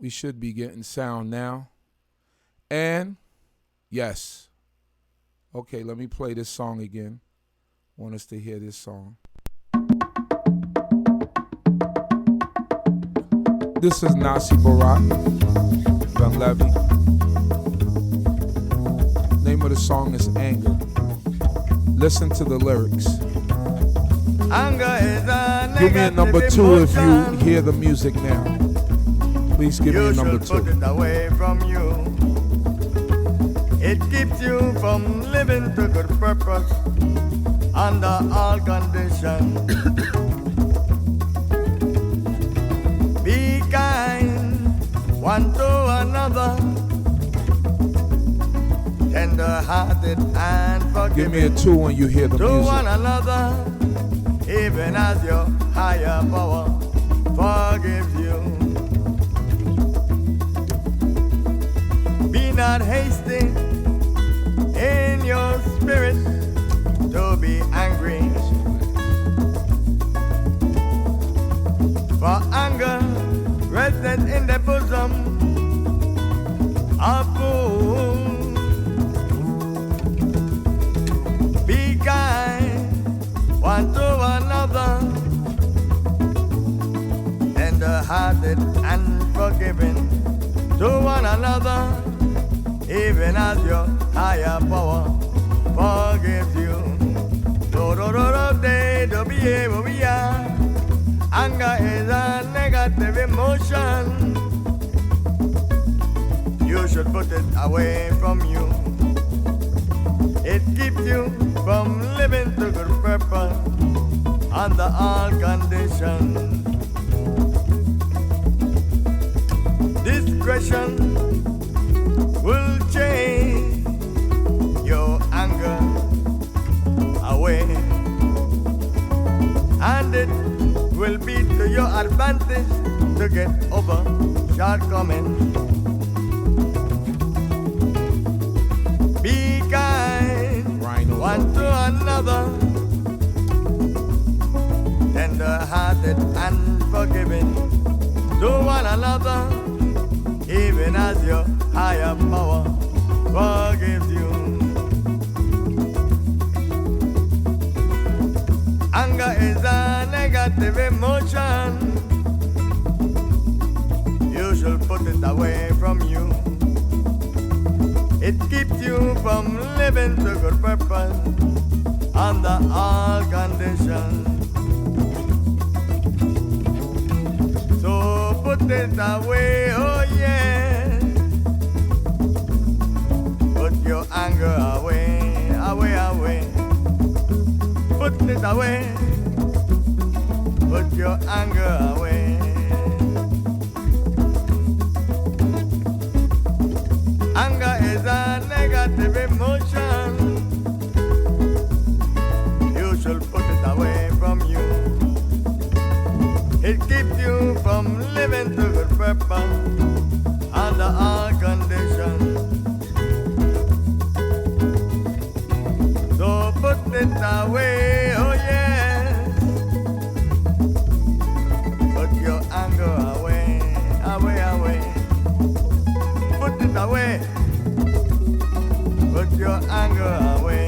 We should be getting sound now. And yes. Okay, let me play this song again. Want us to hear this song. This is Nasi Barak, Ben Levy. Name of the song is Anger. Listen to the lyrics. Anger is a Give me a number 2 if you hear the music now. Please give me a number 2. You should put it away from you. It keeps you from living to good purpose under all conditions. Be kind one to another, tender-hearted and forgiving. Give me a 2 when you hear the to music. one another, even as your higher power forgives you. Be not hasty in your spirit to be angry, for anger rested in the bosom of fools. Be kind one to another, tender-hearted and forgiving to one another, even as your higher power forgives you. Anger is a negative emotion. You should put it away from you. It keeps you from living to good purpose under all conditions. Discretion will change your anger away, and it will be to your advantage to get over shortcomings. Be kind one to another, tender-hearted and forgiving to one another, even as your higher power forgives you. Anger is a negative emotion. You should put it away from you. It keeps you from living to good purpose under all conditions. So put it away, oh yes. Put your anger away, away, away. Put it away. Put your anger away. Anger is a negative emotion. You should put it away from you. It keeps you from living to good purpose under all conditions. So put it away, oh yes. Put your anger away, away, away. Put it away. Put your anger away.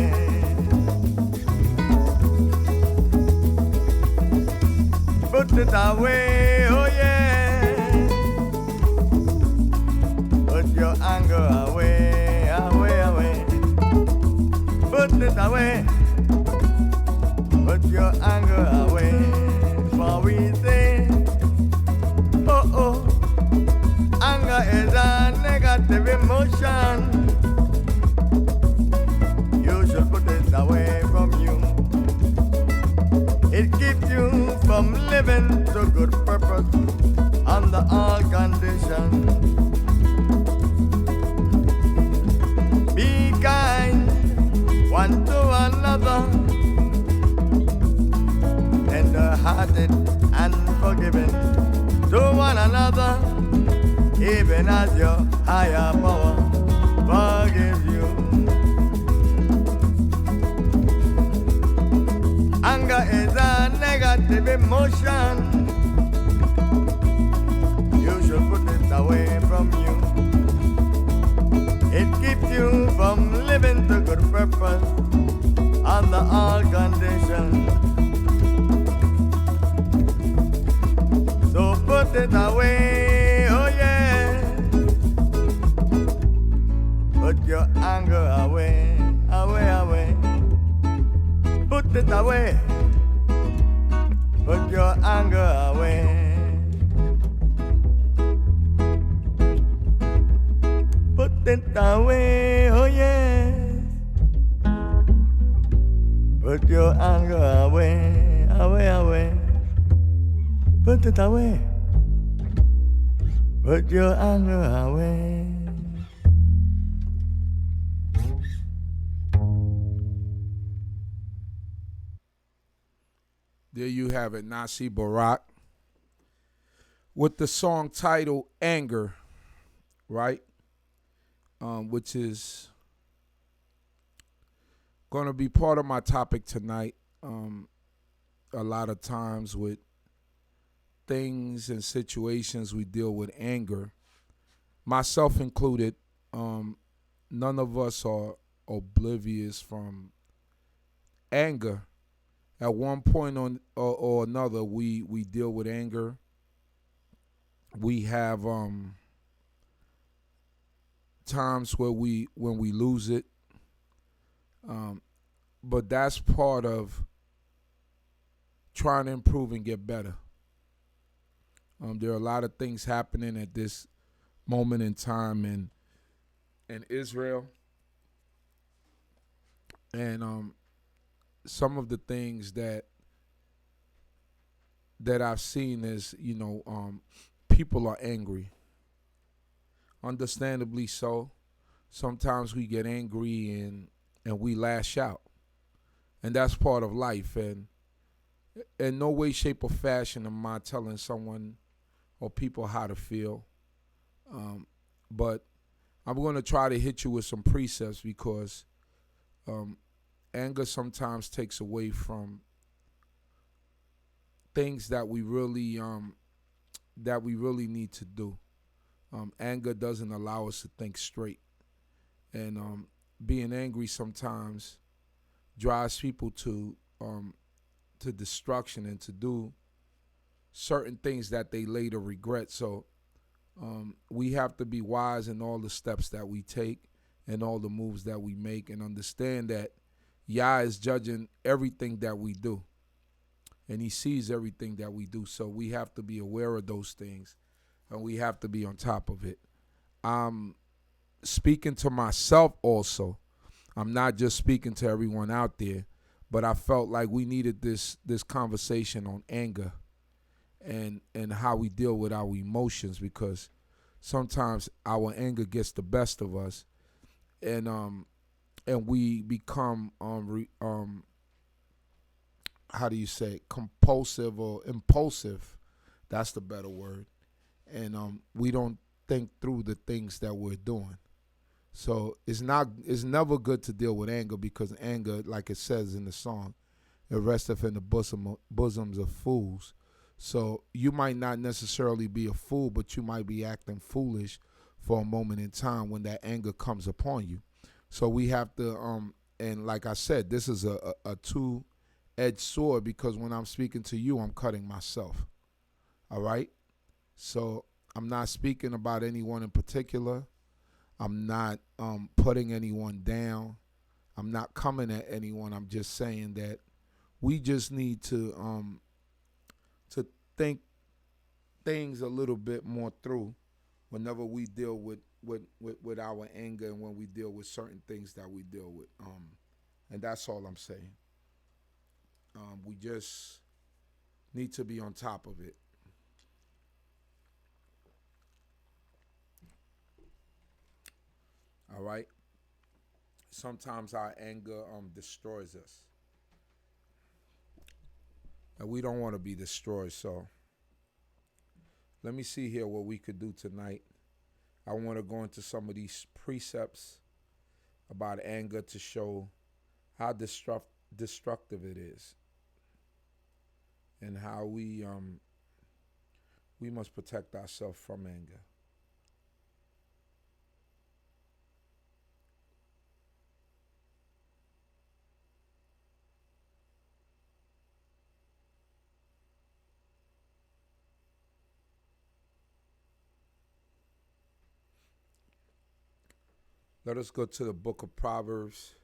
Put it away, oh yeah. Put your anger away, away, away. Put it away. Put your anger away. For we say, oh oh, anger is a negative emotion. You should put it away from you. It keeps you from living to good purpose under all conditions. Be kind one to another, tender-hearted and forgiving to one another, even as your higher power forgives you. Anger is a negative emotion. You should put it away purpose under all conditions. So put it away, oh yeah. Put your anger away, away, away. Put it away. Put your anger away. Put it away, oh yeah. Put your anger away, away, away. Put it away. Put your anger away. There you have it, Nasi Barak, with the song titled Anger, right? Which is going to be part of my topic tonight. A lot of times with things and situations we deal with anger, myself included. None of us are oblivious from anger. At one point or another, we deal with anger. We have times where when we lose it, but that's part of trying to improve and get better. There are a lot of things happening at this moment in time in Israel, and some of the things that I've seen is, people are angry, understandably so. Sometimes we get angry and we lash out, and that's part of life. And in no way, shape, or fashion am I telling someone or people how to feel, but I'm going to try to hit you with some precepts because anger sometimes takes away from things that we really need to do. Anger doesn't allow us to think straight, and being angry sometimes drives people to destruction and to do certain things that they later regret. So we have to be wise in all the steps that we take and all the moves that we make, and understand that Yah is judging everything that we do, and he sees everything that we do. So we have to be aware of those things, and we have to be on top of it. I'm speaking to myself also. I'm not just speaking to everyone out there, but I felt like we needed this conversation on anger and how we deal with our emotions, because sometimes our anger gets the best of us, and we become how do you say it? Compulsive or impulsive. That's the better word. And we don't think through the things that we're doing. So it's never good to deal with anger, because anger, like it says in the song, it resteth in the bosoms of fools. So you might not necessarily be a fool, but you might be acting foolish for a moment in time when that anger comes upon you. So we have to, and like I said, this is a two-edged sword, because when I'm speaking to you, I'm cutting myself. All right? So I'm not speaking about anyone in particular. I'm not putting anyone down. I'm not coming at anyone. I'm just saying that we just need to think things a little bit more through whenever we deal with our anger, and when we deal with certain things that we deal with. And that's all I'm saying. We just need to be on top of it. All right? Sometimes our anger destroys us, and we don't want to be destroyed. So let me see here what we could do tonight. I want to go into some of these precepts about anger to show how destructive it is, and how we must protect ourselves from anger. Let us go to the book of Proverbs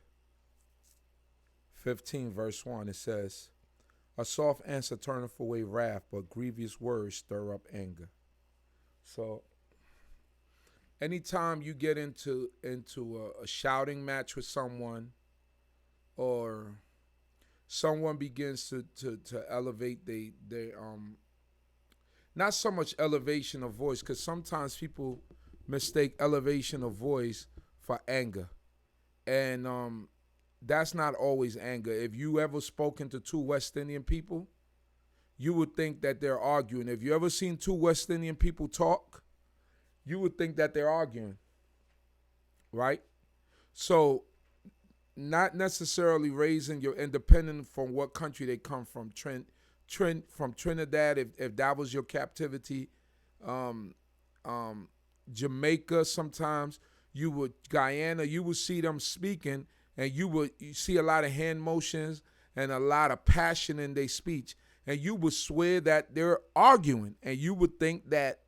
15, verse 1. It says, a soft answer turneth away wrath, but grievous words stir up anger. So anytime you get into a shouting match with someone, or someone begins to elevate they not so much elevation of voice, because sometimes people mistake elevation of voice for anger, and that's not always anger. If you ever spoken to two West Indian people, you would think that they're arguing. If you ever seen two West Indian people talk, you would think that they're arguing, right? So not necessarily raising your independent from what country they come from. Trent from Trinidad, if that was your captivity, um, Jamaica. Sometimes you would Guyana. You would see them speaking, and you see a lot of hand motions and a lot of passion in their speech, and you would swear that they're arguing, and you would think that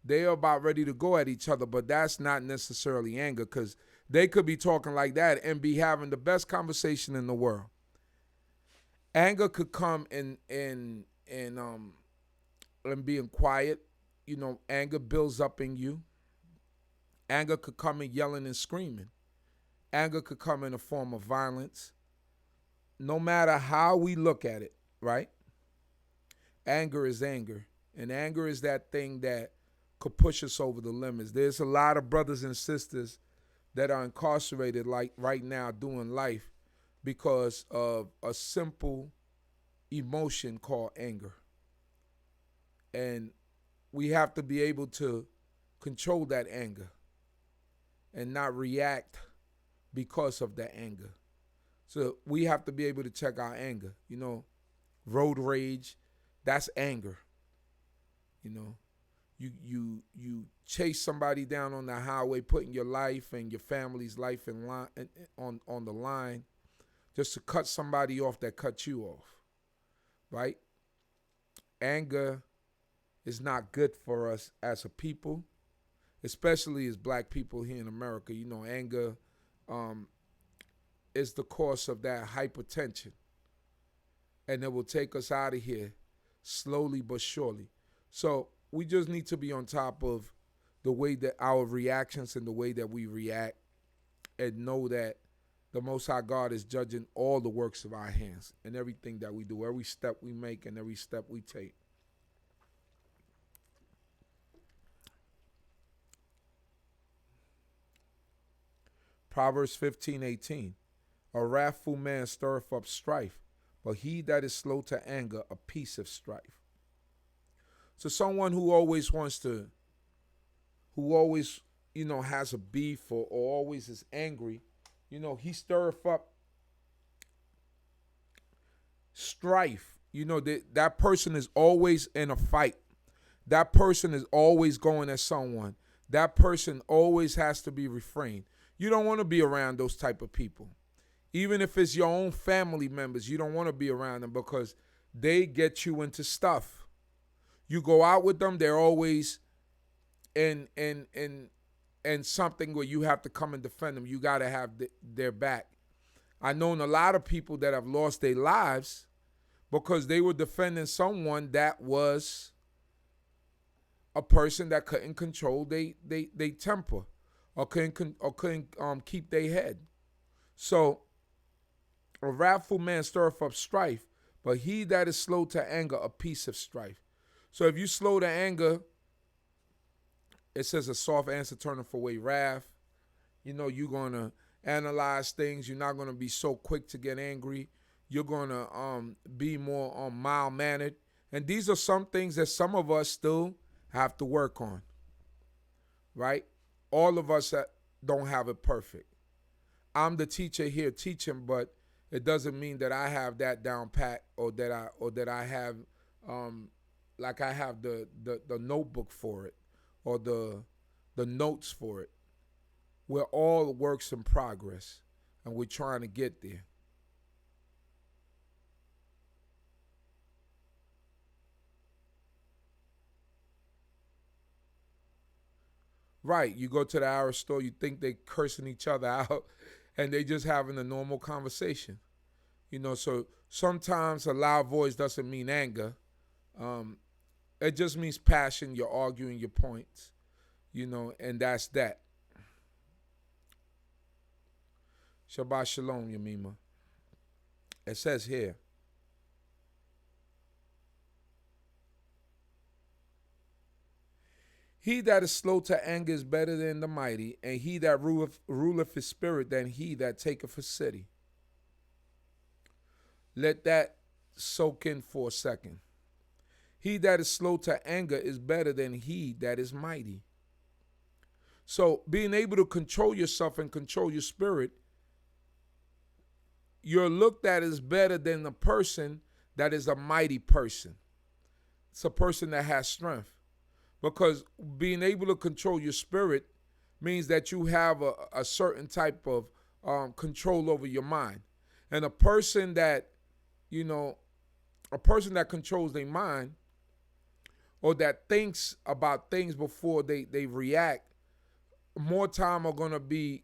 they're about ready to go at each other, but that's not necessarily anger, because they could be talking like that and be having the best conversation in the world. Anger could come in being quiet. Anger builds up in you. Anger could come in yelling and screaming. Anger could come in a form of violence. No matter how we look at it, right? Anger is anger. And anger is that thing that could push us over the limits. There's a lot of brothers and sisters that are incarcerated like right now doing life because of a simple emotion called anger. And we have to be able to control that anger and not react because of that anger. So we have to be able to check our anger. Road rage, that's anger. You chase somebody down on the highway, putting your life and your family's life in line, on the line, just to cut somebody off that cut you off, right? Anger is not good for us as a people, especially as black people here in America. Anger is the cause of that hypertension, and it will take us out of here slowly but surely. So we just need to be on top of the way that our reactions and the way that we react, and know that the Most High God is judging all the works of our hands and everything that we do, every step we make and every step we take. Proverbs 15:18. A wrathful man stirreth up strife, but he that is slow to anger appeaseth strife. So someone who always has a beef or always is angry, he stirreth up strife. That person is always in a fight. That person is always going at someone. That person always has to be refrained. You don't want to be around those type of people. Even if it's your own family members, you don't want to be around them because they get you into stuff. You go out with them, they're always in something where you have to come and defend them. You got to have their back. I known a lot of people that have lost their lives because they were defending someone that was a person that couldn't control they temper or couldn't keep their head. So a wrathful man stirreth up strife, but he that is slow to anger appeaseth strife. So if you slow to anger, it says a soft answer turneth away wrath. You're going to analyze things. You're not going to be so quick to get angry. You're going to be more mild-mannered. And these are some things that some of us still have to work on, right? All of us don't have it perfect. I'm the teacher here teaching, but it doesn't mean that I have that down pat or that I have like I have the notebook for it or the notes for it. We're all works in progress, and we're trying to get there. Right. You go to the Arab store, you think they cursing each other out, and they just having a normal conversation. So sometimes a loud voice doesn't mean anger. Um, it just means passion. You're arguing your points, and that's that. Shabbat shalom, Yamima. It says here, he that is slow to anger is better than the mighty, and he that ruleth his spirit than he that taketh a city. Let that soak in for a second. He that is slow to anger is better than he that is mighty. So being able to control yourself and control your spirit, you're looked at as better than the person that is a mighty person. It's a person that has strength. Because being able to control your spirit means that you have a certain type of control over your mind. And a person that controls their mind, or that thinks about things before they react, more time are going to be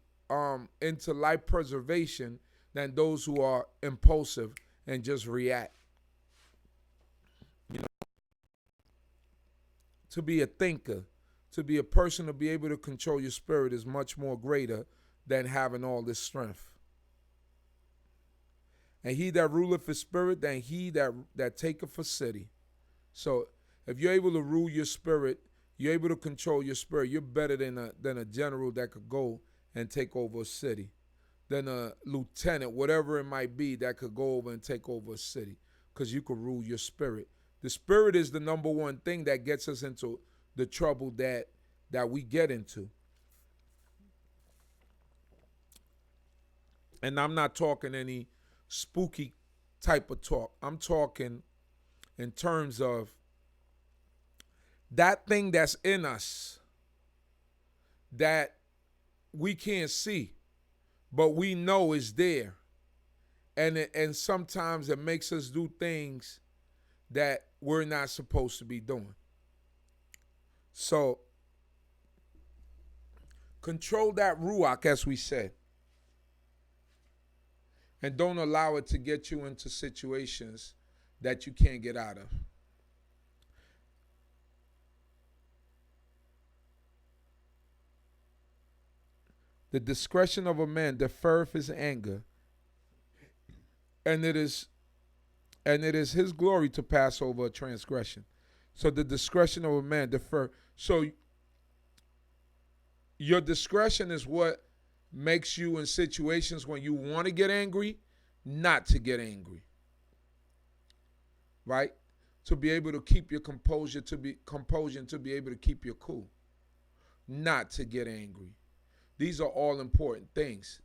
into life preservation than those who are impulsive and just react. To be a thinker, to be a person to be able to control your spirit is much more greater than having all this strength. And he that ruleth his spirit than he that taketh a city. So if you're able to rule your spirit, you're able to control your spirit, you're better than a general that could go and take over a city, than a lieutenant, whatever it might be, that could go over and take over a city, because you could rule your spirit. The spirit is the number one thing that gets us into the trouble that we get into. And I'm not talking any spooky type of talk. I'm talking in terms of that thing that's in us that we can't see, but we know is there. And sometimes it makes us do things that we're not supposed to be doing. So control that ruach, as we said, and don't allow it to get you into situations that you can't get out of. The discretion of a man deferreth his anger, and it is his glory to pass over a transgression. So the discretion of a man defer. So your discretion is what makes you in situations when you want to get angry, not to get angry. Right? To be able to keep your composure, to be able to keep your cool. Not to get angry. These are all important things.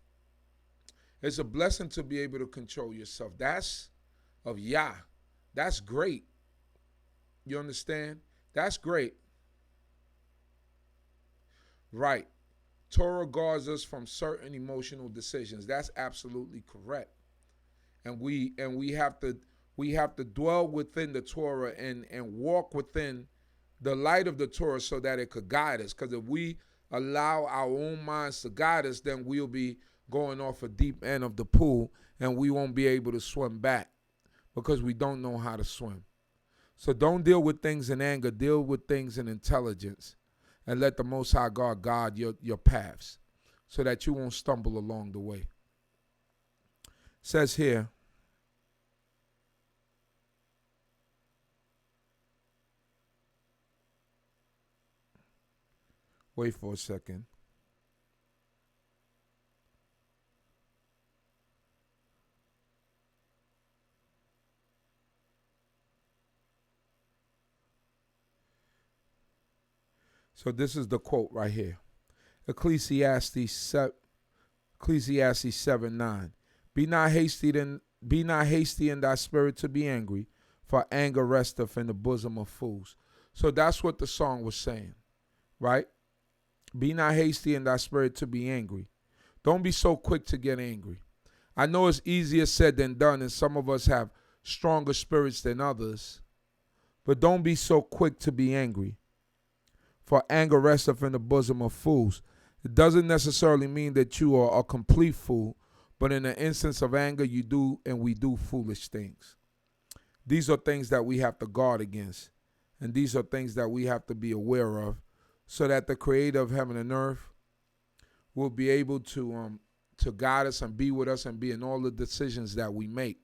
It's a blessing to be able to control yourself. That's of Yah. That's great. You understand? That's great. Right. Torah guards us from certain emotional decisions. That's absolutely correct. And we have to dwell within the Torah and walk within the light of the Torah so that it could guide us. Because if we allow our own minds to guide us, then we'll be going off a deep end of the pool and we won't be able to swim back because we don't know how to swim. So don't deal with things in anger. Deal with things in intelligence, and let the Most High God guide your paths so that you won't stumble along the way. It says here, wait for a second. So this is the quote right here. Ecclesiastes 7:9. Be not hasty in thy spirit to be angry, for anger resteth in the bosom of fools. So that's what the song was saying, right? Be not hasty in thy spirit to be angry. Don't be so quick to get angry. I know it's easier said than done, and some of us have stronger spirits than others, but don't be so quick to be angry. For anger resteth in the bosom of fools. It doesn't necessarily mean that you are a complete fool, but in the instance of anger, you do and we do foolish things. These are things that we have to guard against, and these are things that we have to be aware of, so that the Creator of heaven and earth will be able to guide us and be with us and be in all the decisions that we make.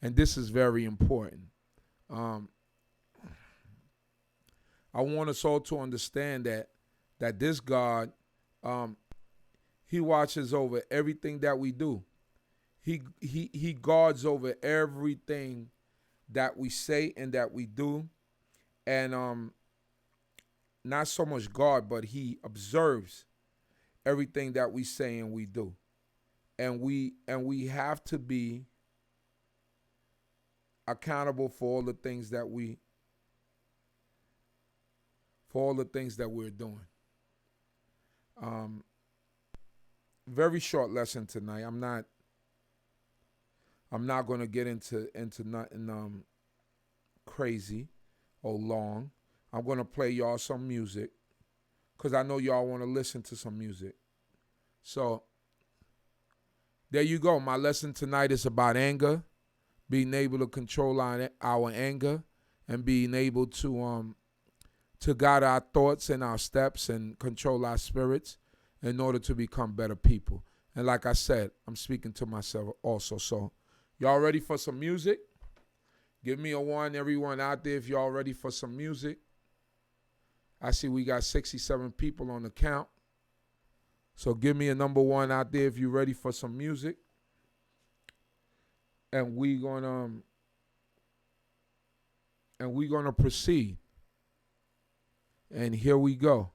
And this is very important. I want us all to understand that this God, he watches over everything that we do. He guards over everything that we say and that we do. And not so much guard, but he observes everything that we say and we do. And we have to be accountable for all the things that we're doing. Very short lesson tonight. I'm not going to get into nothing crazy or long. I'm going to play y'all some music because I know y'all want to listen to some music. So there you go. My lesson tonight is about anger, being able to control our anger, and being able to guide our thoughts and our steps and control our spirits in order to become better people. And like I said, I'm speaking to myself also. So y'all ready for some music? Give me a one, everyone out there, if y'all ready for some music. I see we got 67 people on the count. So give me a number one out there if you're ready for some music. And we're gonna proceed. And here we go.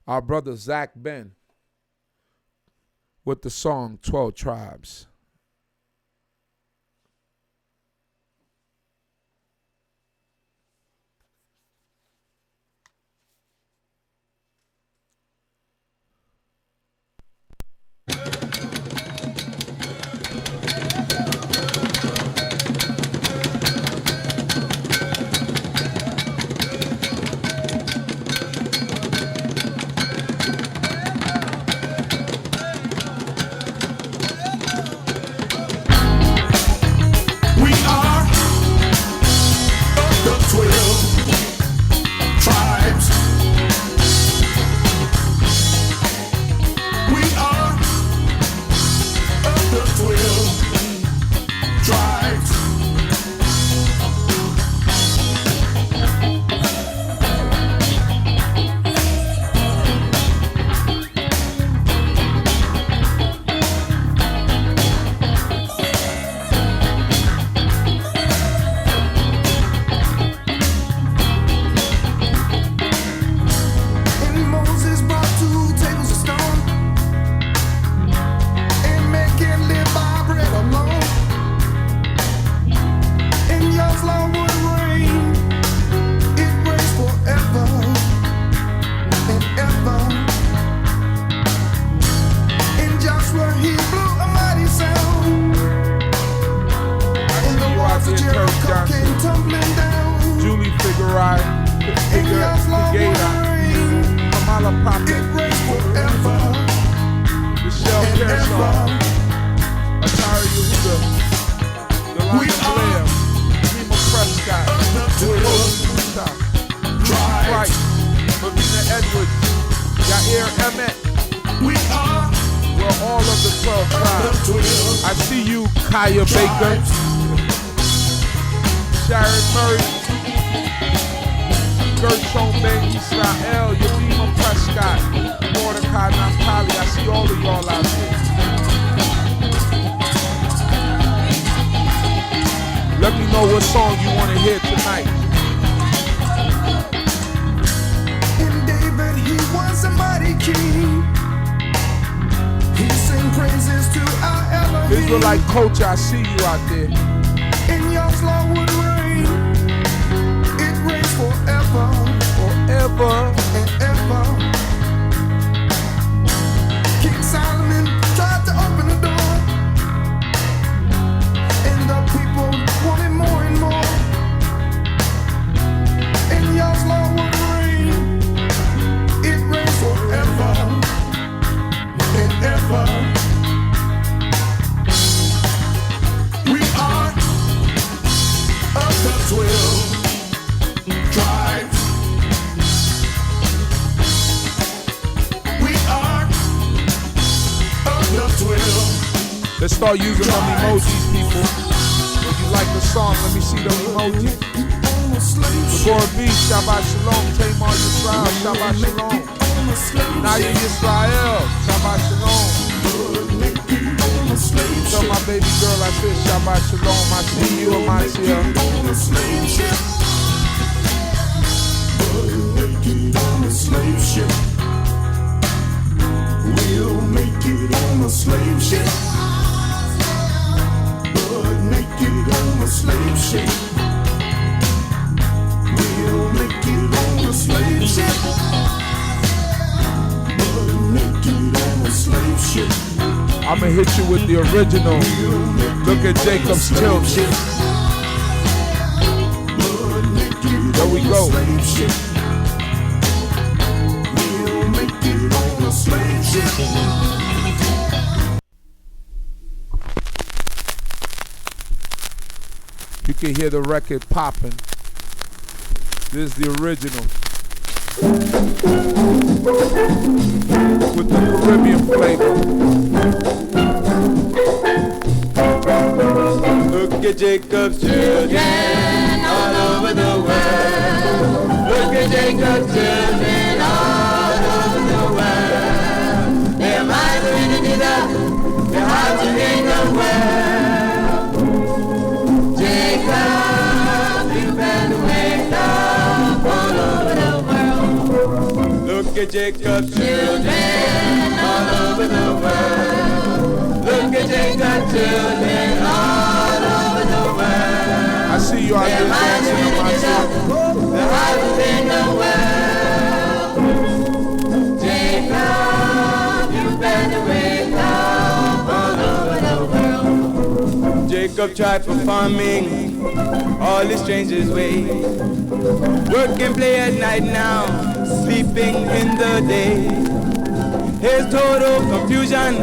Our brother Zach Ben with the song 12 Tribes. Israelite culture, I see you out there. In your slow would reign, it reigns forever, forever and ever. King Solomon tried to open the door, and the people wanted more and more. In your slow Let's start using them emojis, people. If you like the song, let me see them emojis. Before B, Shabbat Shalom. Tamar Yisrael, Shabbat Shalom. Naya Yisrael, Shabbat Shalom. Tell my baby girl I said Shabbat Shalom. I see you, Amatia. Slave ship. We'll make it on a slave ship. But naked on a slave ship. We'll make it on a slave ship. But naked on a slave ship. I'ma hit you with the original. Look at Jacob's tilt. There we go. You can hear the record popping. This is the original. With the Caribbean flavor. Look at Jacob's children all over the world. Look at Jacob's children all over the world. Their minds are in it up, their hearts are in the world. Jacob, you better wake up all over the world. Look at Jacob's children all over the world. Look at Jacob's children all over the world. I see you out there dancing on my tip. The heart is in the world. Jacob, you better wake up all over the world. Jacob tried for farming all his strangers' ways. Work and play at night now, sleeping in the day. His total confusion,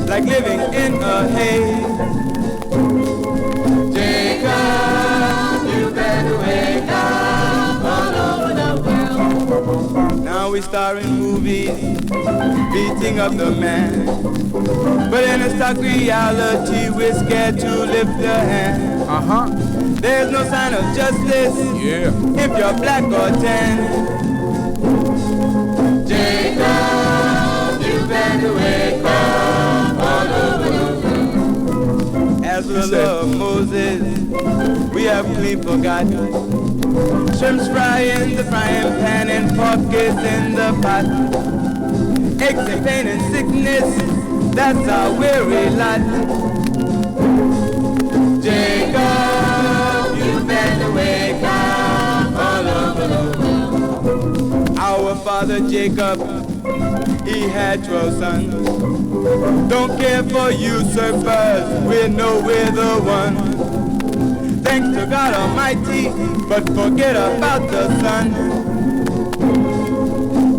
like living in a haze. Jacob, you better wake up all over the world. Now we star in movies, beating up the man. But in a stark reality, we're scared to lift a hand. There's no sign of justice, if you're black or tan. Jacob, you better wake up all over the world. As for the law of Moses, we have clean forgotten. Shrimps fry in the frying pan and pork is in the pot. Aches and pain and sickness, that's our weary lot. Jacob, you better wake up all over the world. Our father Jacob, he had 12 sons. Don't care for usurpers, we know we're the one. Thanks to God Almighty, but forget about the sun.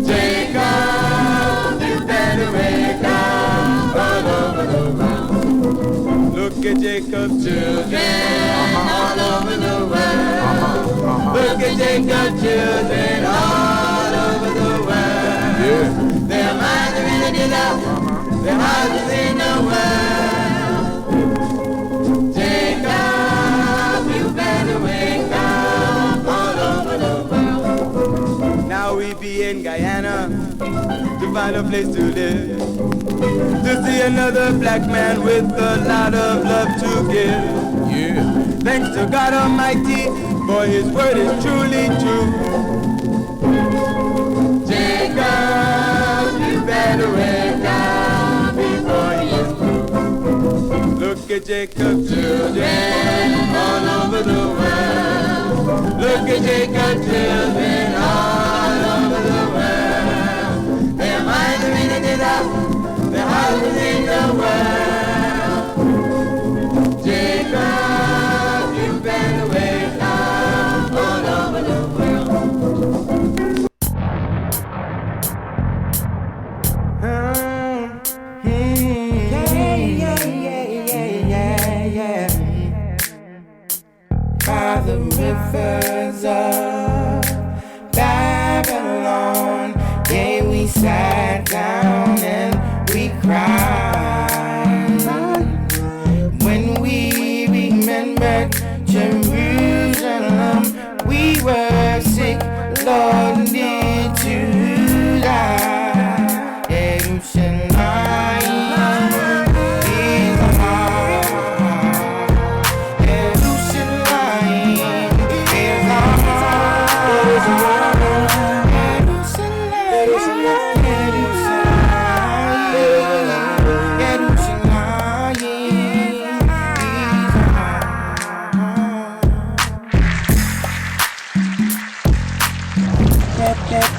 Jacob, you better wake up all over the world. Look at Jacob's children all over the world. Look at Jacob's children all over the world. Their minds are in it up, their hearts are in the world. Jacob, you better wake up all over the world. Now we be in Guyana to find a place to live, to see another black man with a lot of love to give. Thanks to God Almighty, for His word is truly true. Jacob, you better wake up before He is through. Look at Jacob's children all over the world. Look at Jacob's children all over the world. Their minds are in it up, their hearts are in the world. Jacob, you better wake up all over the world. By the rivers of Babylon, yeah, we sat down and we cried.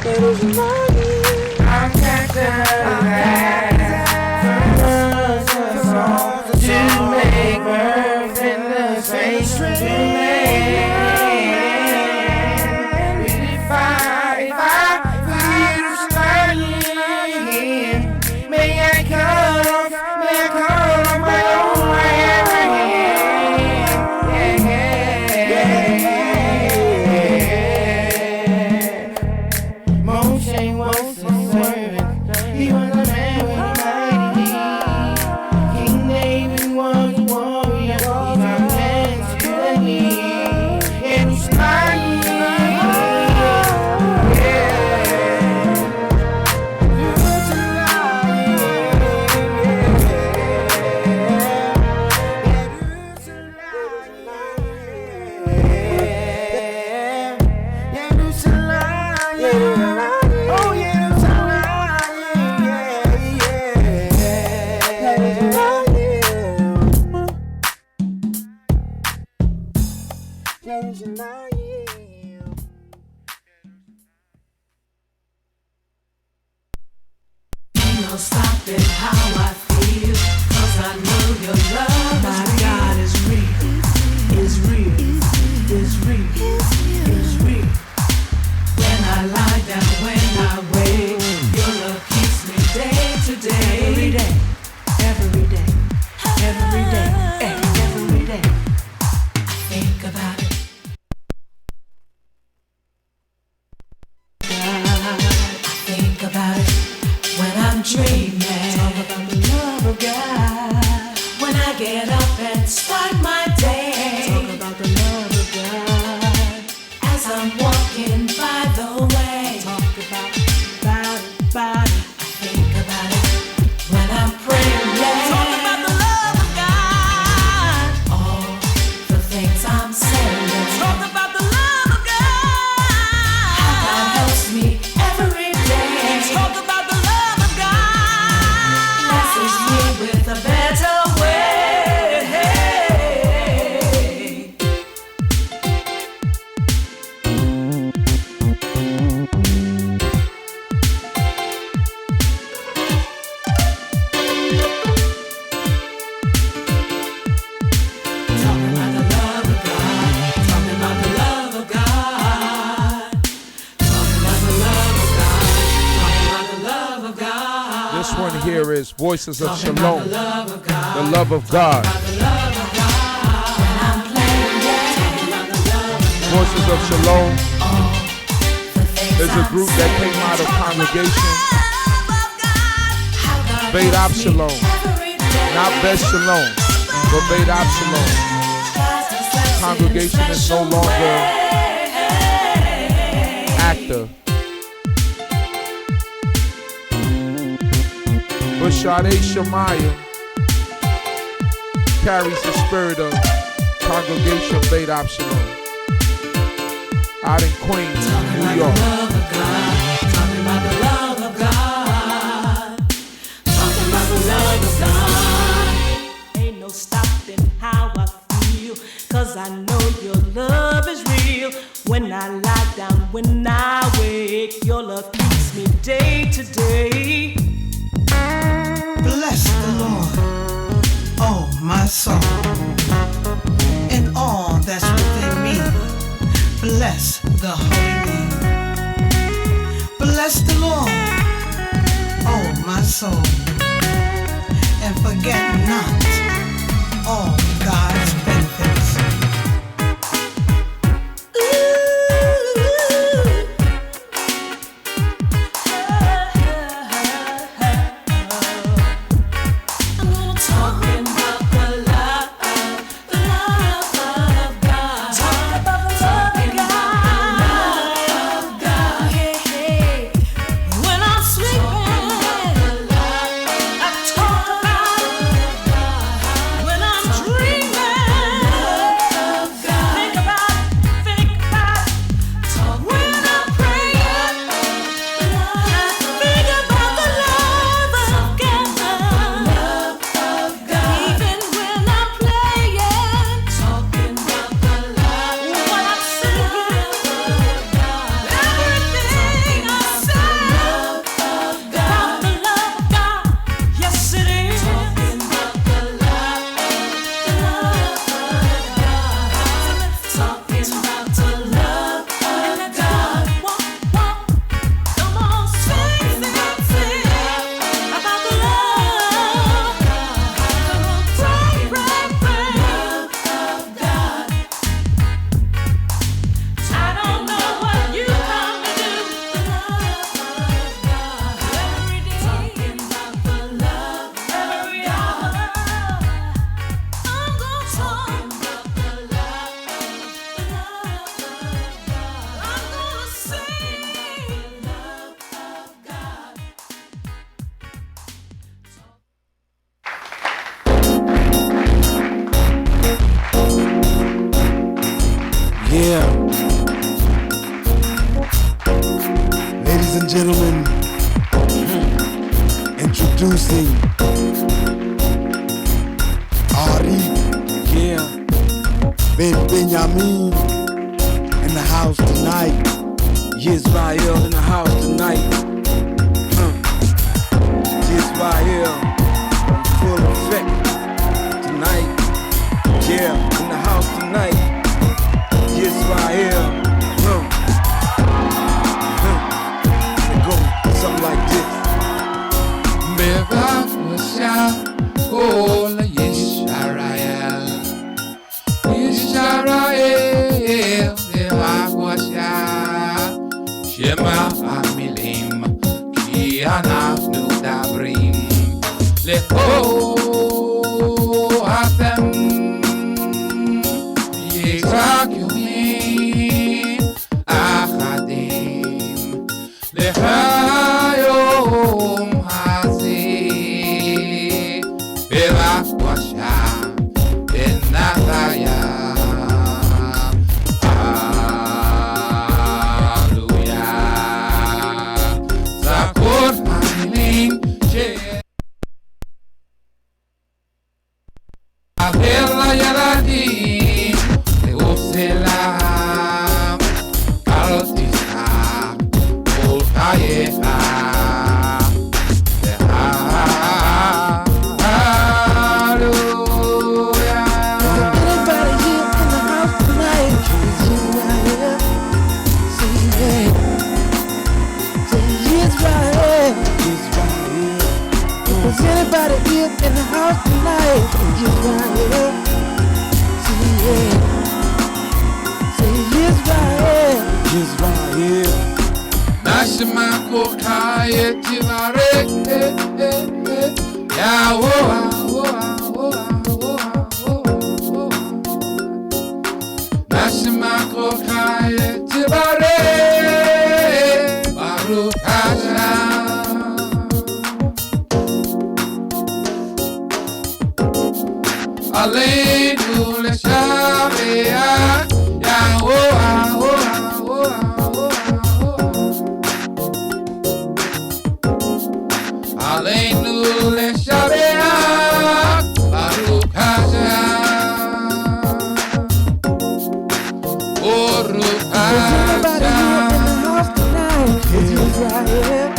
It is money. I got to make birth in the space to make. If I feel lying, may I cut off my own hand. Moshe was a servant. He was a man with a mighty. King David was a warrior. He got hands to me. And he's lying. No stopping how I feel, 'cause I know your love. My God is real, is real, is real, is real. When I lie down, when I wake, your love keeps me day to day. Every day, every day, every day, every day. I think about it. I think about it. When I'm dreaming, talk about the love of God. When I get up and start my day, talk about the love of God. As I'm walking by the way, talk about it. I think about it. When I'm praying, talk about the love of God. All the things I'm saying, talk about the love of God. How God helps me every day, talk about me with a better way. Talking about the love of God. Talking about the love of God. Talking about the love of God. Talking about the love of God. This one here is Voices of Shalom, the love of God. Voices of Shalom is a group that came out of congregation Beit Shalom, not Best Shalom, but Beit Shalom. Congregation is no longer active. But Sade Shemaiah carries the spirit of Congregation Beit Shalom out in Queens, New York. Talking about the love of God. Talking about the love of God. Ain't no stopping how I feel, 'cause I know your love is real. When I lie down, when I wake, your love keeps me day to day. Bless the Lord, oh my soul, and all that's within me. Bless the holy name. Bless the Lord, oh my soul, and forget not all God's benefits. When I'm dreaming. Ladies and gentlemen, introducing Ari, Yeah, Ben Benjamin in the house tonight. Israel in the house tonight. Israel in full effect tonight. Yeah, in the house tonight. Israel. It go something like this. Bevasha kol Yisrael, Yisrael bevasha Shema Amilim ki anachnu dabrim lecho atem Yitzhak yomim achadim lechayom hazeh bevasha benataya Avela Yaladim, Leoselam, Kalotisa, Olkayeha, Hallelujah. Anybody here in the house tonight? Is right here? Say yeah. Say yes right here. Is anybody here in the house tonight? Yes right here. Say yeah. Say yes right here. Israel, Nashima Kokaye Tivarek, Yawoa, Nashima Kokaye Tivarek, Baruch Hashem. Aleinu l'shabeach, Yawoa, Aleinu l'shabeach, Baruch Hashem, Baruch Anybody here in the Hashem. house tonight? Is yes right here?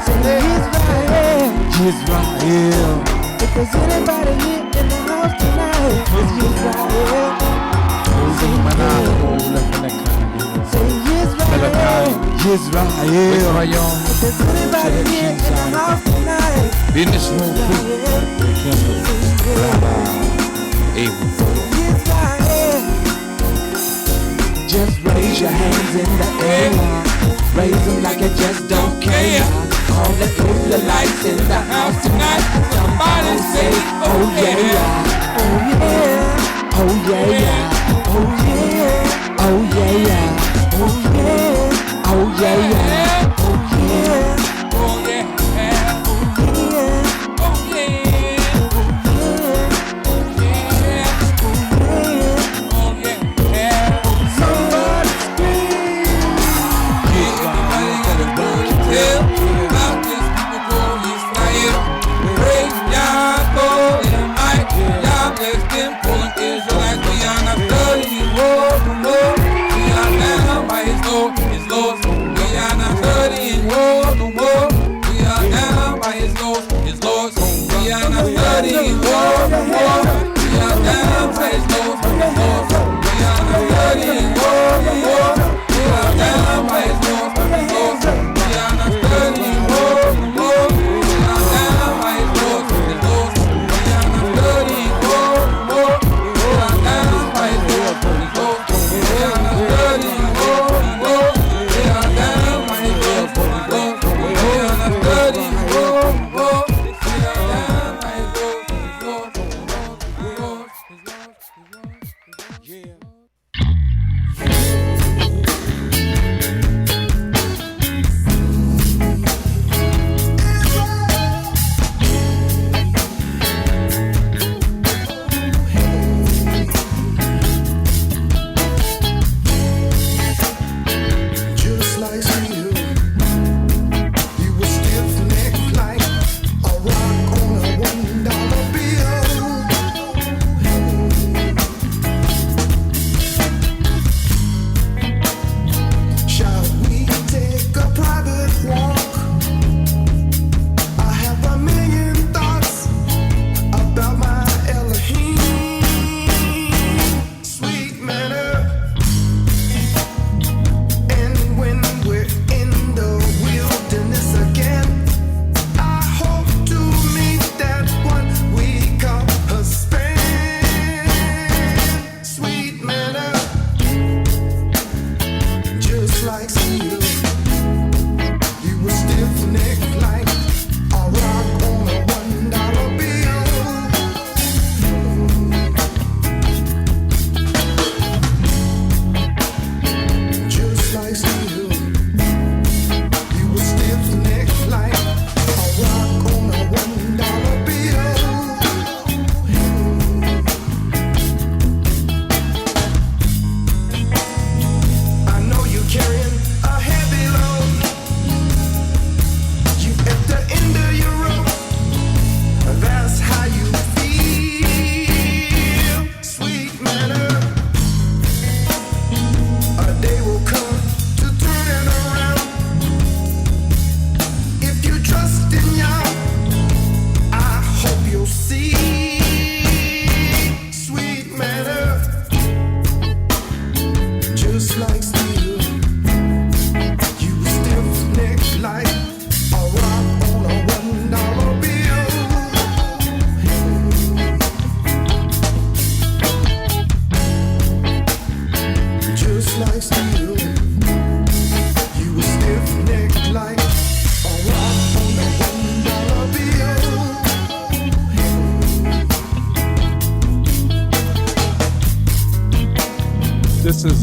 Say yes right here. Israel, If there's anybody here in the house tonight, it's you right here. Say yes right here. Israel, If there's anybody here in the house tonight, Business it's move. right here. Say yes right here. Just raise your hands in the air. Raise them like you just don't care. All the Israelites in the house tonight. Somebody say, oh yeah. Oh yeah. Oh yeah. Oh yeah. Oh yeah. Oh yeah. Oh yeah. Oh yeah. Oh yeah. Oh Oh yeah. yeah. Oh Oh yeah. yeah. Somebody scream. Everybody got a story to tell about this people called Israel. Praise Yahweh and might. Yah bless them, pulling Israelites. We are not studying war from war. We are bound by His law.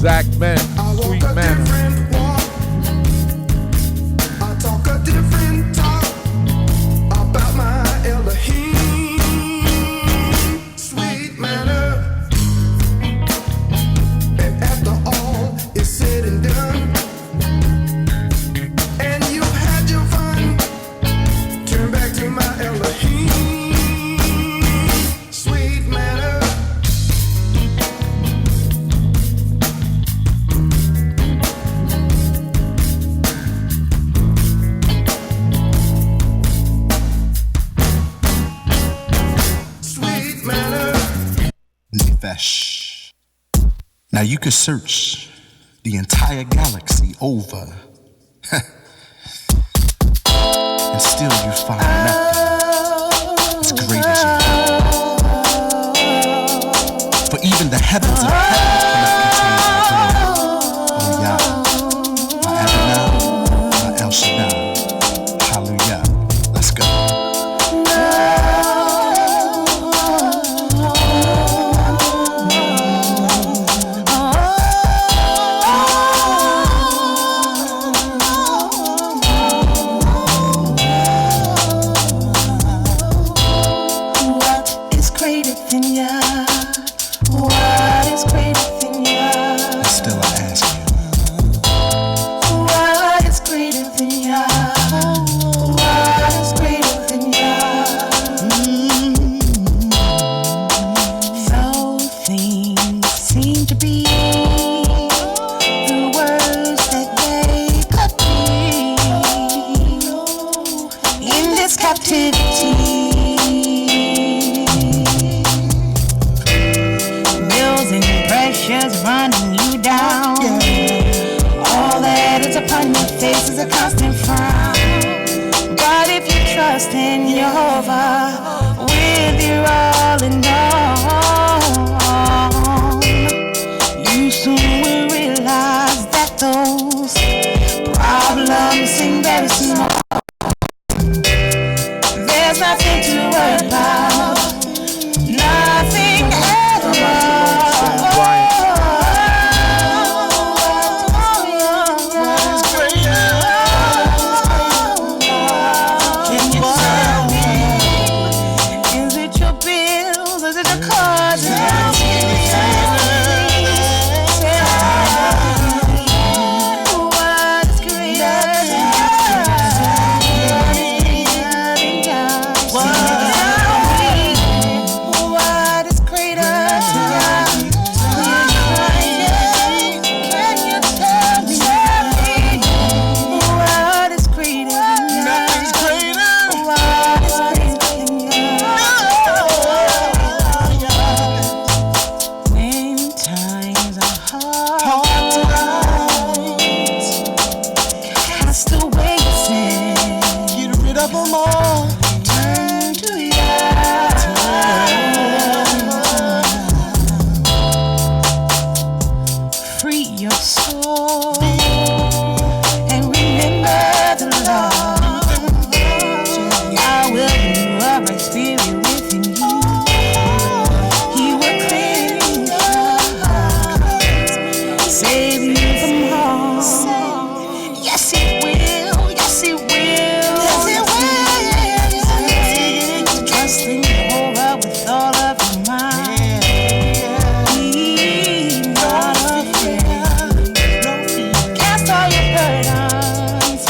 Zach Ben, I walk Sweet a Manner. different walk. I talk a different talk about my Elohim. Sweet manner. And after all is said and done, and you had your fun, turn back to my Elohim. Sweet manner. Sweet manner. Nefesh. Now you could search the entire galaxy over and still you find nothing as great as you. For even the heavens of heaven cannot contain my glory. Oh Yah, my Adonai, my El Shaddai. Hallelujah. Let's go. What is greater than Yah? What is greater than Yah? And still I ask you. What is greater than Yah? What is greater than Yah? Though things seem to be the worst that they could be in this captivity. Bills and pressures running you down. All that is upon your face is a constant frown. But if you trust in Jehovah with your all in all, you soon will realize that those problems seem very small. There's nothing to worry about. Nothing at all. Can you tell me? Is it your bills? Is it the cards? What is greater? Can you tell me? What is greater? Nothing's greater. What is greater than when times are hard times, cast away your sin. Get rid of them all. Turn to Yah. Free your soul and remember the Lord. I will renew a right spirit within you. He will cleanse your heart, save you from harm. Yes, He will. Yes, He will. Yes, He will. Trust in Jehovah with all of your mind. Be not afraid. Cast all your burdens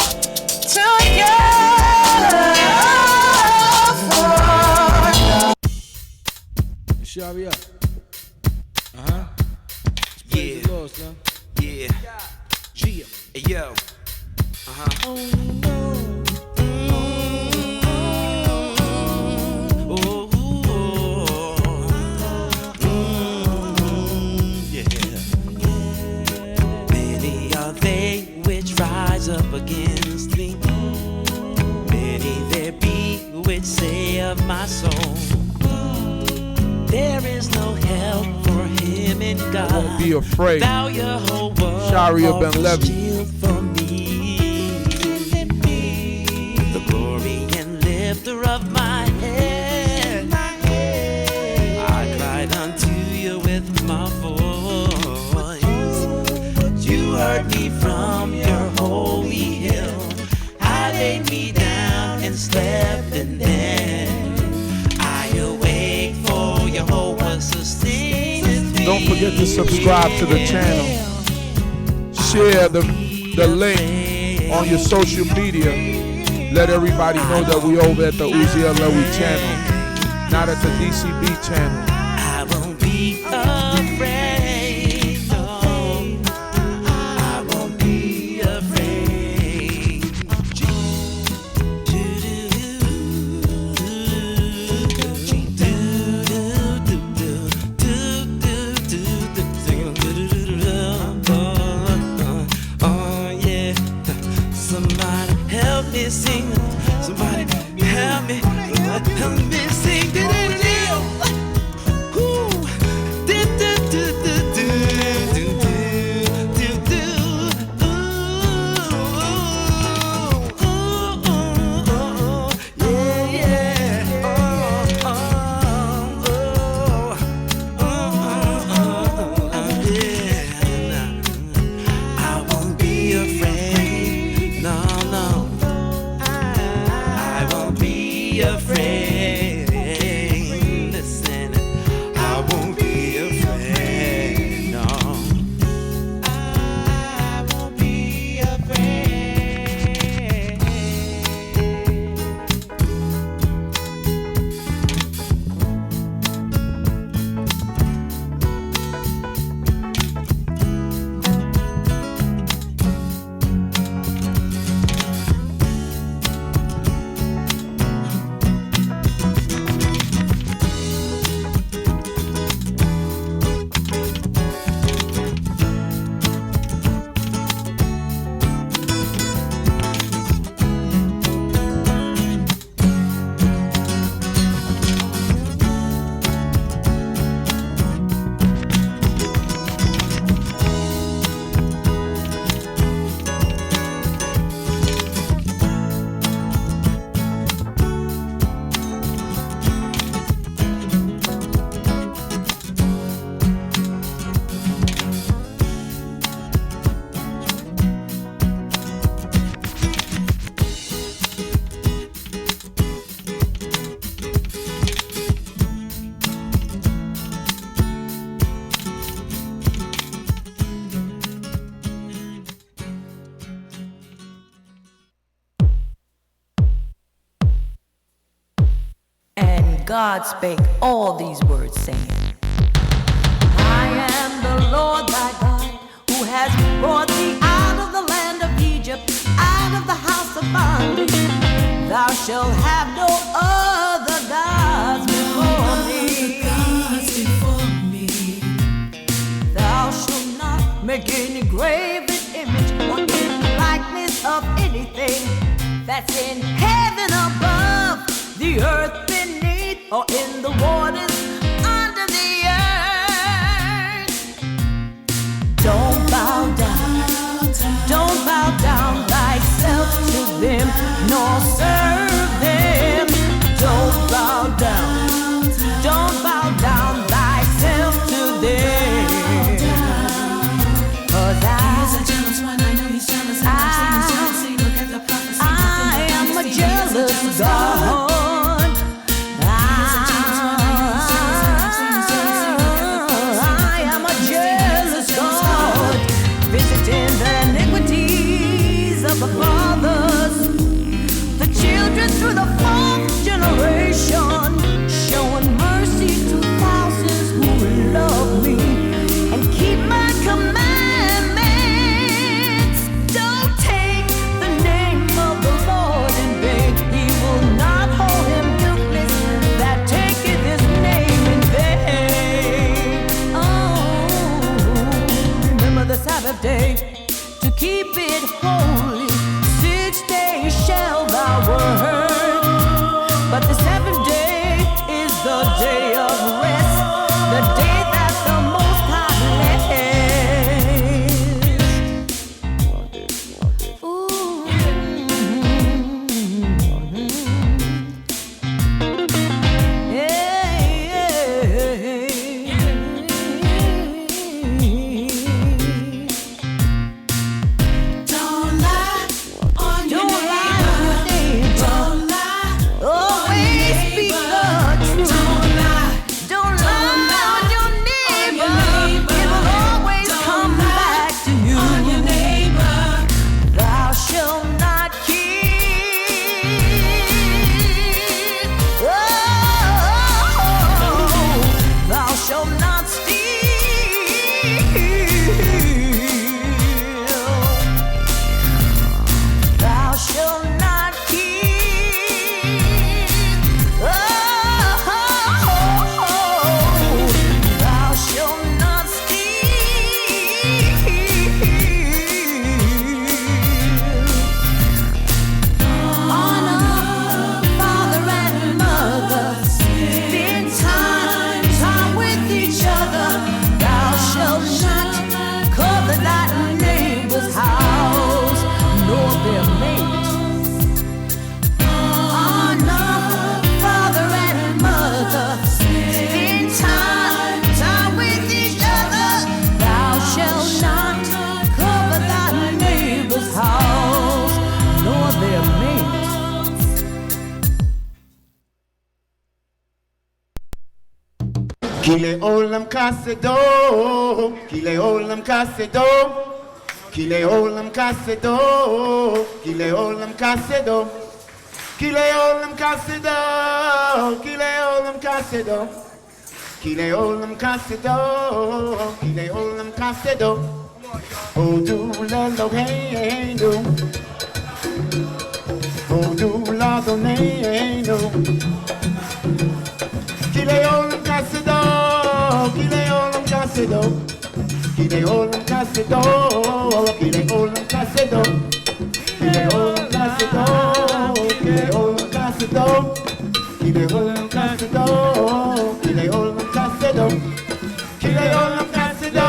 to Yah. Shari up. Uh-huh. Praise the Lord, son. Yeah. Gia. Hey, yo. Many are they which rise up against me. Many there be which say of my soul, there is no help for him in God. Don't be afraid. Thou your whole world Sharia Ben Levi. shield for me. The glory and lifter of my head. I cried unto you with my voice. heard me from your holy hill. I laid me down and slept, and then I awake, for Jehovah sustaineth me. Don't forget to subscribe to the channel. Share the link on your social media. Let everybody know that we over at the Uzi Alawi channel, not at the d.c.b channel. I won't be afraid, no. I won't be afraid. Oh yeah, somebody help me sing. Somebody help me sing. God spake all these words, saying, I am the Lord thy God, who has brought thee out of the land of Egypt, out of the house of bondage. Thou shalt have no other gods before me. Thou shalt not make any graven image or any likeness of anything that's in heaven above, the earth beneath, or in the waters under the earth. Don't bow down thyself to them, nor serve them. Don't bow down thyself to them. 'Cause I am a jealous God. The fathers, the children through the fourth generation, showing mercy to thousands who love me and keep my commandments. Don't take the name of the Lord in vain. He will not hold him guiltless that taketh his name in vain. Oh, remember the Sabbath day to keep it holy. Kile olam kasedo, kile olam kasedo, kile olam kasedo, kile olam kasedo, kile olam kasedo, kile olam kasedo, kile olam kasedo, kile olam kasedo. Oh do la lo hey do, oh do la do hey do. Kile olam kasedo, kile olam kasedo, kile olam kasedo, kile olam kasedo, kile olam kasedo, kile olam kasedo, kile olam kasedo, kile olam kasedo, kile olam kasedo,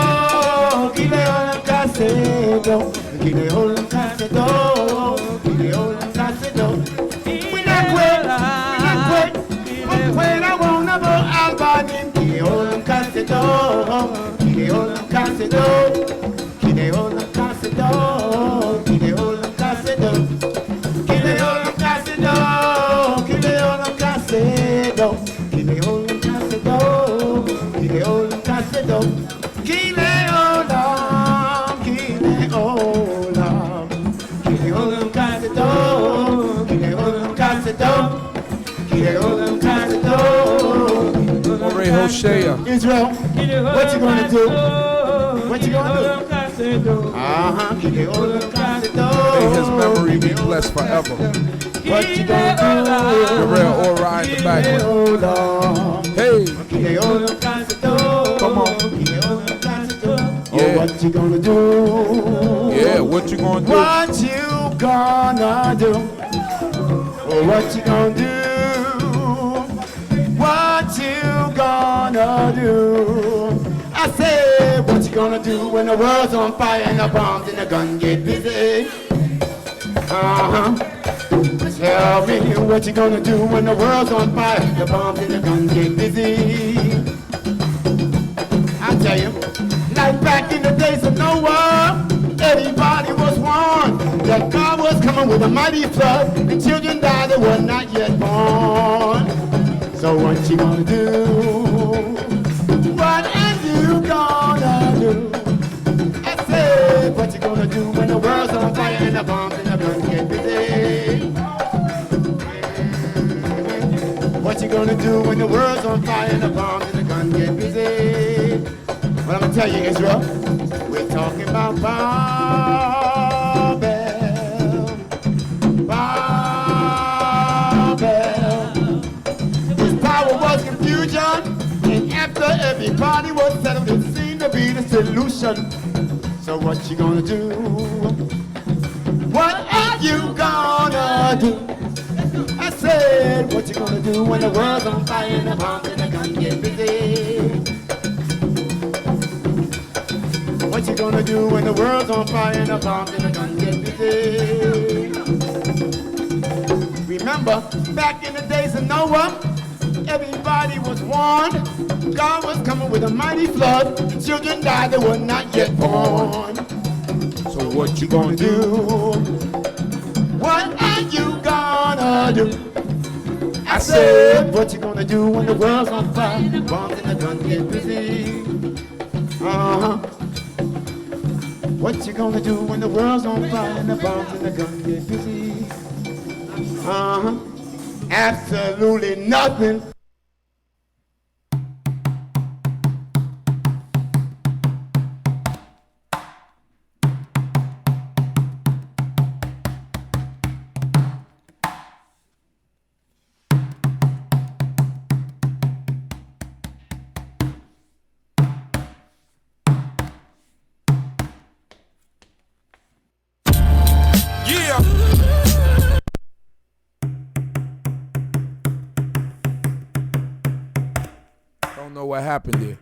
kile olam kasedo, kile olam kasedo, kile olam kasedo. We not quit, when I wanna go Albanin, kile olam kasedo, kile olam kasedo, kile olam kasedo, kile olam kasedo, kile olam kasedo, kile olam kasedo, kile olam kasedo, kile olam kasedo, kile olam, kile olam, kile olam kasedo, kile olam kasedo. Ray Hosea. Israel, what you gonna do? What you gonna do? May his memory be blessed forever. What you gonna do? The real aura in the background. Hey, come on. Yeah. Oh, what you gonna do? Yeah, what you gonna do? What you gonna do? Oh, what you gonna do? What you gonna do? I say, what you gonna do when the world's on fire and the bombs and the gun get busy? Tell me what you gonna do when the world's on fire, the bombs and the gun get busy. I tell you, like back in the days of Noah, everybody was warned that God was coming with a mighty flood, and children died that were not yet born. So what you gonna do? What are you gonna do? I said, what you gonna do when the world's on fire and the bombs and the guns get busy? What you gonna do when the world's on fire and the bombs and the guns get busy? Well, I'm gonna tell you, Israel, we're talking about Babel. Babel. His power was confusion, and after everybody was settled, it seemed to be the solution. So what you gonna do? What are you gonna do? I said, what you gonna do when the world's on fire and the bombs and the guns get busy? What you gonna do when the world's on fire and the bombs and the guns get busy? Remember, back in the days of Noah, everybody was warned. God was coming with a mighty flood. Children died that were not yet born. So what you gonna do? What are you gonna do? I said, what you gonna do when the world's on fire, the bombs and the guns get busy? What you gonna do when the world's on fire and the bombs and the guns get busy? Absolutely nothing. Don't know what happened there.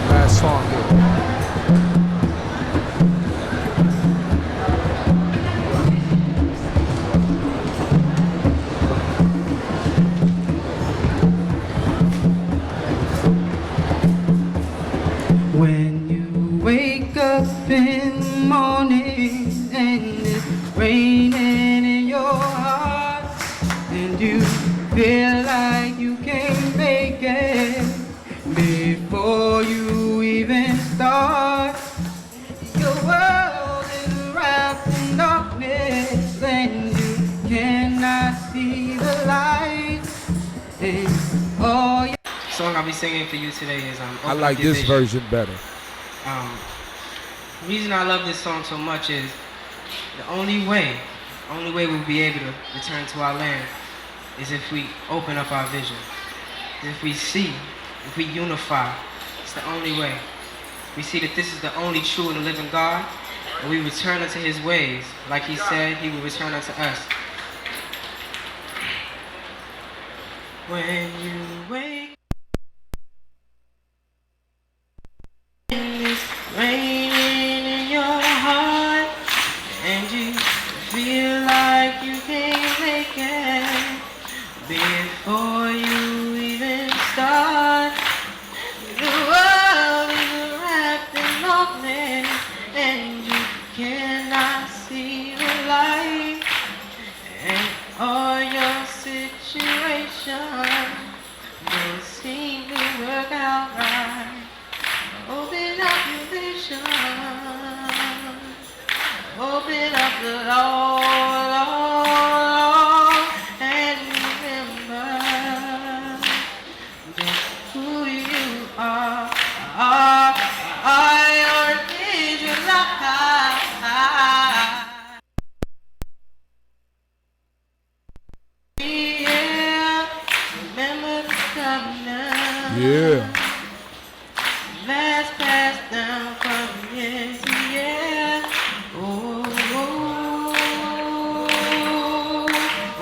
Last song here. When you wake up in the morning and it's raining in your heart, and you feel like you can't make it before you even start, your world is wrapped in darkness and you cannot see the light. And all your song I'll be singing for you today is I like this version better. The reason I love this song so much is the only way we'll be able to return to our land is if we open up our vision. If we see, if we unify, it's the only way. We see that this is the only true and living God, and we return unto his ways. Like he said, he will return unto us. When you wake and it's raining in your heart, and you feel like you can't make it before you even start, the world is wrapped in darkness and you cannot see the light, and all your situations don't seem to work out right. Open up your vision, open up the Lord, and remember just who you are. Your vision light. Yeah, remember the covenant. Yeah. Let's pass down from year to year. Oh, oh,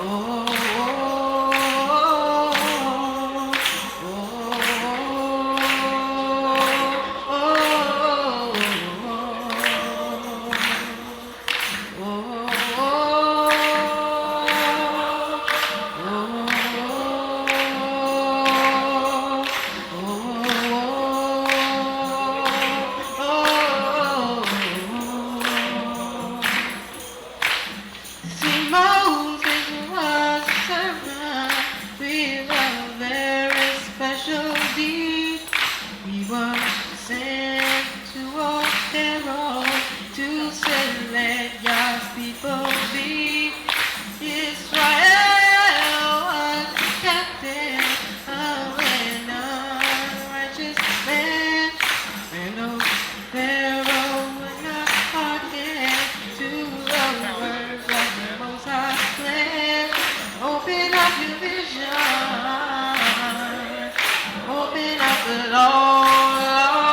oh, oh, See, Moses was a servant with a very special deed. He was sent to a Pharaoh to say, let God's people be. Israel was captain of an unrighteous man, and no Pharaoh would not hearken to the words of the Most High plan. Open up your vision, open up the Lord.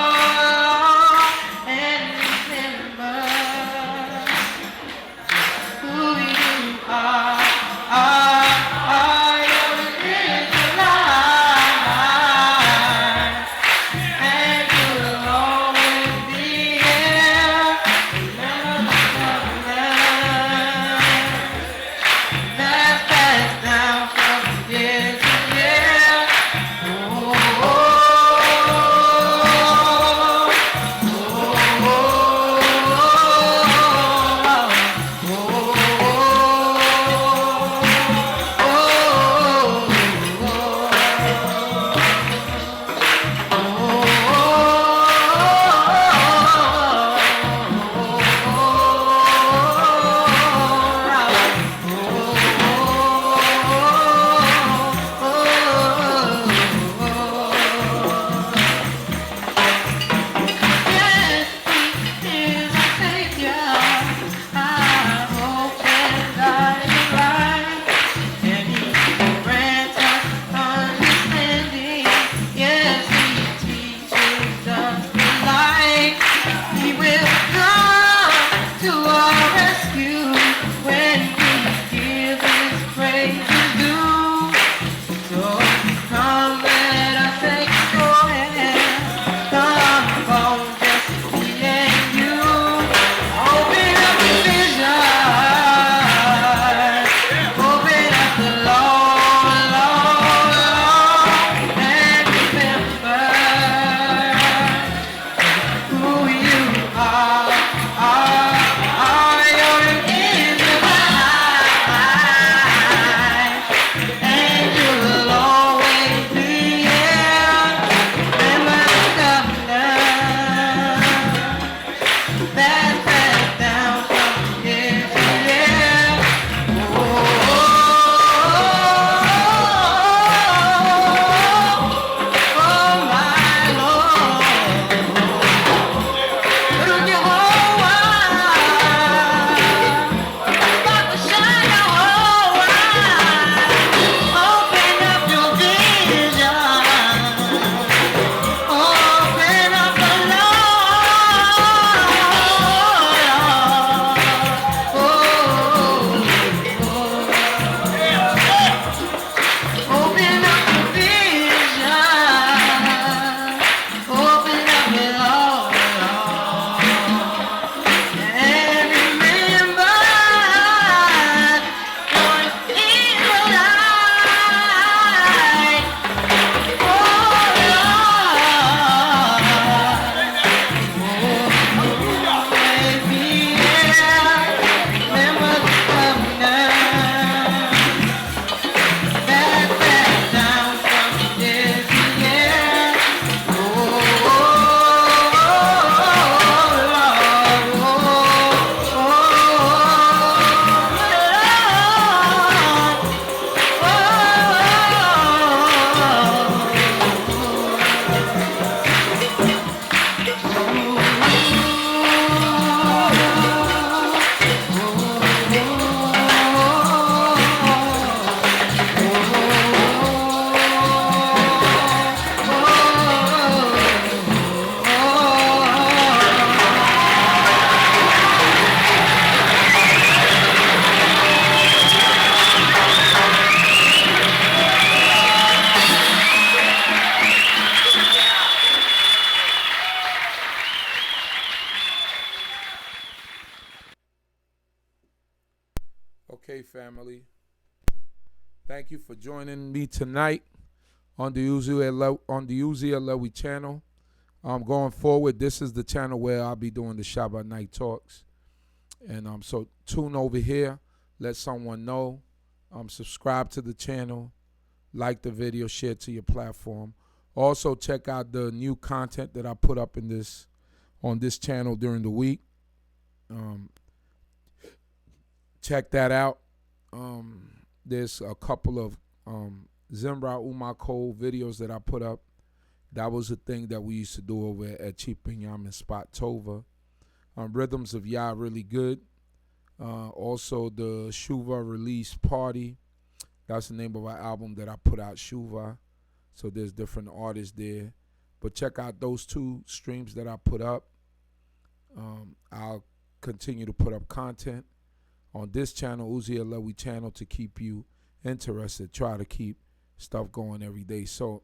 Okay, family. Thank you for joining me tonight on the Uzi Alewi channel. Going forward, this is the channel where I'll be doing the Shabbat night talks. And so tune over here, let someone know. Subscribe to the channel, like the video, share to your platform. Also check out the new content that I put up on this channel during the week. Check that out. There's a couple of Zimbra Umako videos that I put up. That was a thing that we used to do over at Cheap Yam and Spot Tova. Rhythms of Yah really good. Also the Shuva release party. That's the name of our album that I put out, Shuva. So there's different artists there. But check out those 2 streams that I put up. I'll continue to put up content on this channel, Uzi Alewi channel, to keep you interested. Try to keep stuff going every day. So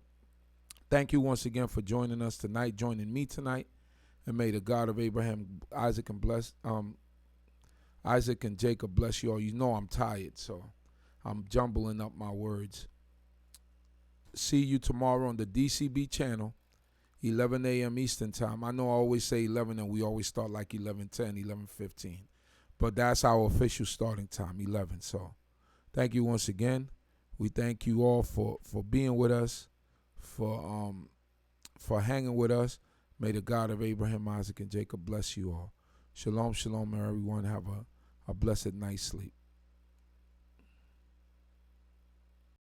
thank you once again for joining us tonight, joining me tonight. And may the God of Abraham, Isaac and Jacob bless you all. You know I'm tired, so I'm jumbling up my words. See you tomorrow on the d.c.b channel, 11 a.m. Eastern time. I know I always say 11 and we always start like 11:10, 11:15. But that's our official starting time, 11. So thank you once again. We thank you all for being with us, for hanging with us. May the God of Abraham, Isaac, and Jacob bless you all. Shalom, shalom, everyone. Have a blessed night's sleep.